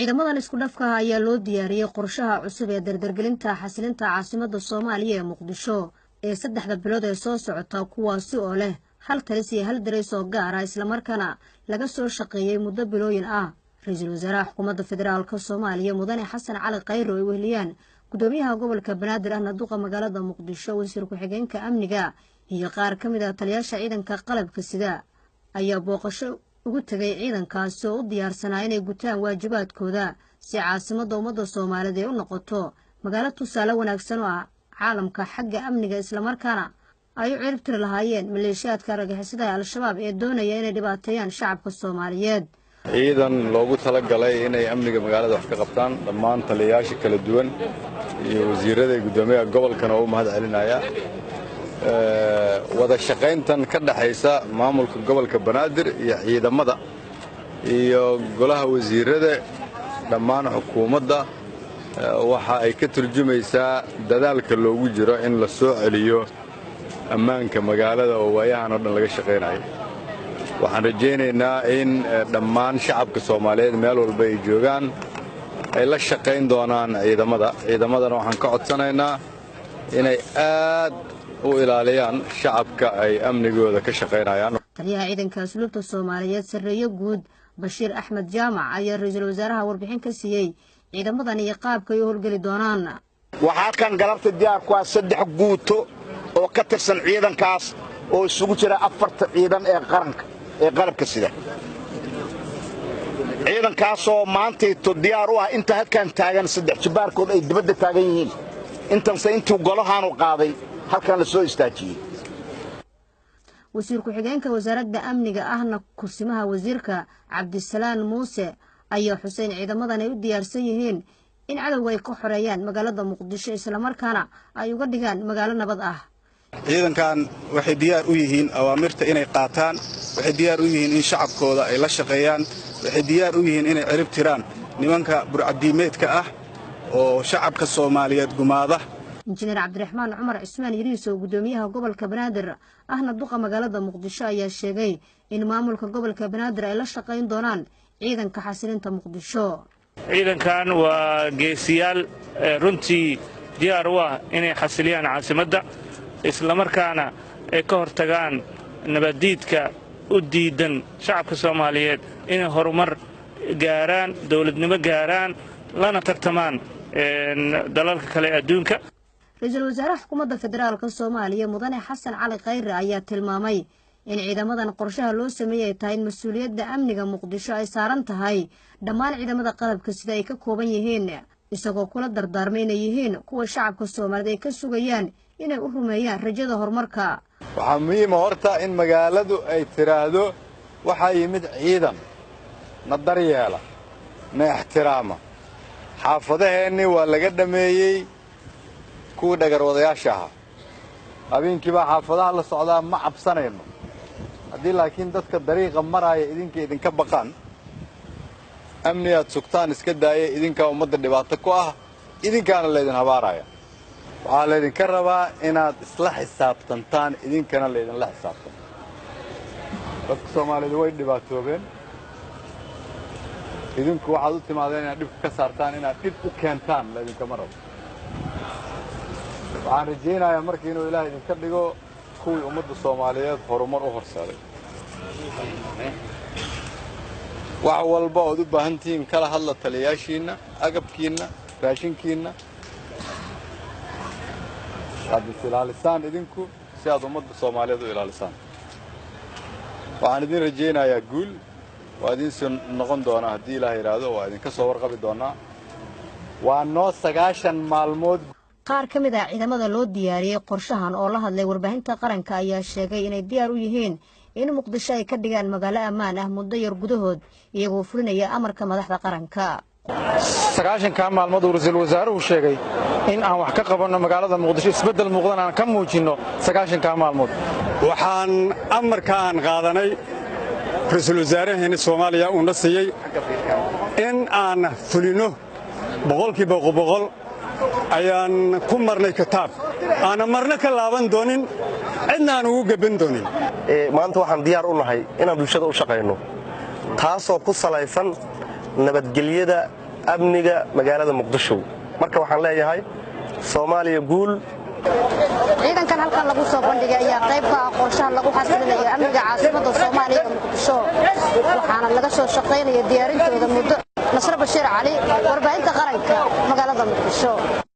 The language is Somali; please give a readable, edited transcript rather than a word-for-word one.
ciidamadan isku dhafka ayaa loo diyaariyey qorshaha cusub ee dardargelinta xasilinta caasimadda Soomaaliya ee Muqdisho ee 3 bilood ee soo socota kuwaasi oo leh hal talis iyo hal dareys oo gaar ah isla markaana laga soo shaqeeyay muddo bilooyin ah. Ra'iisul Wasaaraha Xukuumadda Federaalka Soomaaliya Mudane Xasan Cali Khayre oo weheliyaan gudoomiyaha gobolka Banaadir ahna duqa magaalada Muqdisho wasiir ku-xigeenka amniga iyo qaar ka mid ah taliyaasha ciidanka qalabka sida ayaa booqasho ugu tagay ciidankaas oo u diyaarsanaa inay gutaan waajibaadkooda si caasimadda ummadda Soomaaliyeed ay u noqoto magaalo tusaale wanaagsan oo ah caalamka xagga amniga isla markaana ay u ciribtiri lahaayeen maleeshiyaadka argagixisada Al-Shabaab ee doonaya inay dhibaateeyaan shacabka Soomaaliyeed. ciidan loogu talagalay inay amniga magaalada wax ka qabtaan dhammaan taliyayaasha kala duwan iyo wasiirada iyo gudoomiyaha gobolkana oo mahad celinaya wada shaqayntan ka dhaxaysa maamulka gobolka Banaadir iyo ciidamada iyo golaha wasiirada dhammaan xukuumadda waxa ay ka turjumaysaa dadaalka loogu jiro in la soo celiyo ammaanka magaalada oo waayahan oo dhan laga shaqeynayo. waxaan rajaynaynaa in dhammaan shacabka Soomaaliyeed meel walba ay joogaan ay la shaqayn doonaan ciidamadana waxaan ka codsanaynaa inay aad u ilaaliyaan shacabka ay amnigooda ka shaqeynayaan. taliyaha ciidanka asluubta Soomaaliyeed Sareeyo Guud Bashiir Axmed Jaamac ayaa ra'iisul wasaaraha warbixin ka siiyay ciidamadan iyo qaabka ay u howlgali doonaan. waxaa kan galabta diyaar ku ah 3 guuto oo ka tirsan ciidankaas oo isugu jira 4 ciidan ee qaranka ee qalabka sida ciidankaas oo maanta diyaar u ah inta halkan taagan 3 jibaarkood ay dibadda taagan yihiin intuu golahan u qaaday halkan la soo istaajiyay. wasiir ku-xigeenka wasaaradda amniga ahna kursimaha wasiirka Cabdisalaan Muuse ayaa xuseen ciidamadan ay u diyaarsan yihiin in cadawga ay ka xoreeyaan magaalada Muqdisho isla markaana ay uga dhigaan magaalo nabad ah. ciidankan waxay diyaar u yihiin awaamirta inay qaataan, waxay diyaar u yihiin in shacabkooda ay la shaqeeyaan, waxay diyaar u yihiin inay cirib tiraan nimanka burcadiimeedka ah oo shacabka Soomaaliyeed gumaada. Injineer Cabdiraxmaan Cumar Cismaan Yariiso gudoomiyaha gobolka Banaadir ahna duqa magaalada Muqdisho ayaa sheegay in maamulka gobolka Banaadir ay la shaqeyn doonaan ciidanka xasilinta Muqdisho. ciidankan waa geesiyaal runtii diyaar u ah inay xasiliyaan caasimadda isla markaana ay ka hortagaan nabadiidka u diidan shacabka Soomaaliyeed inay horumar gaaraan dawladnimo gaaraan lana tartamaan dalalka kale adduunka. Ra'iisul Wasaaraha Xukuumadda Federaalka Soomaaliya Mudane Xasan Cali Khayre ayaa tilmaamay in ciidamadan qorshaha loo sameeyay tahay mas'uuliyadda amniga Muqdisho ay saaran tahay dhammaan ciidamada qalabka sida ay ka kooban yihiin isagoo kula dardaarmay inay yihiin kuwa shacabka Soomaaliyeed ay ka sugayaan inay u rumeeyaan rajada horumarka. waxaa muhiim horta in magaaladu ay tiraahdo waxa yimid ciidan na daryeela na ixtiraama. xaafadaheenni waa laga dhameeyay kuwa dhagar wadayaasha ah habeenkii baa xaafadaha la socdaa ma cabsanayno haddii laakiin dadka dariiqa maraya idinka baqaan amniyaad sugtaan iska daaya idinka ummadda dhibaato ku ah idinkaana leedin habaaraya. waxaa leedinka rabaa inaad isla xisaabtantaan idinkana leedinla xisaabtan. dadka Soomaaliyeed way dhibaatoobeen idinku waxaad u timaadeen inaad dhibka ka saartaan inaad dhib u keentaan leedinkama rabo. waxaan rajaynayaa markii inuu Ilaahay idinka dhigo kuwii ummadda Soomaaliyeed horumar u horseeday. wax walba oo u baahan tihiin kala hadla taliyaashiina agabkiina raashinkiina aad ilaalisaan idinku si aad ummadda Soomaaliyeed u ilaalisaan. waxaan idin rajaynayaa guul waa idin soo noqon doona haddii Ilaahay yiraahdo waa idinka soo warqabi doonaa. waa noo 9 maalmood. qaar ka mid ah ciidamada loo diyaariyay qorshahan oo la hadlay warbaahinta qaranka ayaa sheegay inay diyaar u yihiin in Muqdisho ay ka dhigaan magaalo ammaan ah muddo yar gudahood iyagoo fulinaya amarka madaxda qaranka. 9 maalmood uu ra'iisul wasaaruhu sheegay in aan wax ka qabanno magaalada Muqdisho isbedel muuqdan aan ka muujino 9 maalmood. waxaan amarkaan qaadanay ra'iisul wasaaraheena Soomaaliya uu na siiyay in aan fulino boqolkiiba boqol ayaan ku marnay kitaab aan marna ka laaban doonin cidna aan ugu gaban doonin. maanta waxaan diyaar u nahay inaan bulshada u shaqeyno taasoo ku salaysan nabadgelyada amniga magaalada muqdisho marka waxaan leeyahay Soomaaliya guul. ciidankan halkan lagu soo bandhigay ayaa qayb ka ah qorshaha lagu xasilinayo amniga caasimadda Soomaaliya ee Muqdisho waxaana laga soo shaqeynaya diyaarintooda muddo. Nasr Bashiir Cali, warbaahinta qaranka magaalada Muqdisho.